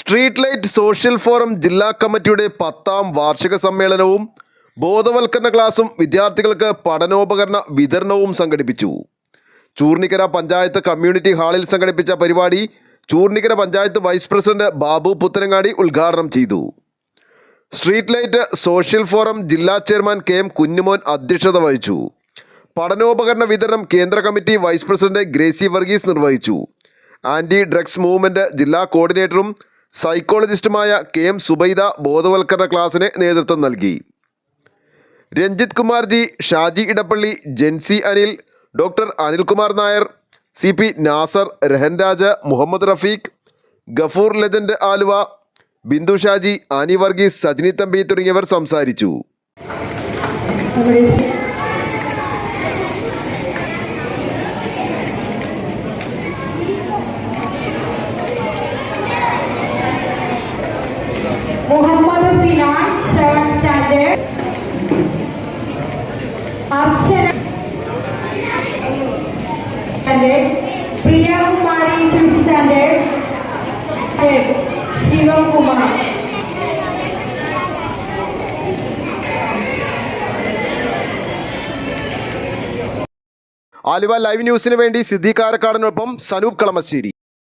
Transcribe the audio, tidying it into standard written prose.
Street light social forum ജില്ലാ കമ്മിറ്റിയുടെ 10ാം വാർഷിക സമ്മേളനവും ബോധവൽക്കരണ ക്ലാസും വിദ്യാർത്ഥികൾക്ക് പഠനോപകരണ വിതരണവും സംഘടിപ്പിച്ചു. ചൂർണിക്കര പഞ്ചായത്ത് കമ്മ്യൂണിറ്റി ഹാളിൽ സംഘടിപ്പിച്ച പരിപാടി ചൂർണിക്കര പഞ്ചായത്ത് വൈസ് പ്രസിഡന്റ് ബാബു പുത്തനങ്ങാടി ഉദ്ഘാടനം ചെയ്തു. സ്ട്രീറ്റ് ലൈറ്റ് സോഷ്യൽ ഫോറം ജില്ലാ ചെയർമാൻ കെ എം കുഞ്ഞുമോൻ അധ്യക്ഷത വഹിച്ചു. പഠനോപകരണ വിതരണം കേന്ദ്ര committee vice president Gracy Varghese നിർവഹിച്ചു. ആൻറ്റി ഡ്രഗ്സ് മൂവ്മെൻറ്റ് ജില്ലാ കോർഡിനേറ്ററും സൈക്കോളജിസ്റ്റുമായ കെ എം സുബൈദ ബോധവൽക്കരണ ക്ലാസ്സിന് നേതൃത്വം നൽകി. Ranjith Kumar G, Shaji Edappally, Jency Anil, doctor Anilkumar Nair, C P Nasar, Rahanraj, Muhammad Rafeeq, Gafoor legend Aluva, Bindu Shaji, Annie Varghese, Sajini Thampi തുടങ്ങിയവർ സംസാരിച്ചു. Muhammad Finan 7th standard, Archana Priyakumari 5th standard, Sivakumar. Aluva live ന്യൂസിന് വേണ്ടി സിദ്ദീഖ് കാരക്കാടിനൊപ്പം സനൂപ് കളമശ്ശേരി.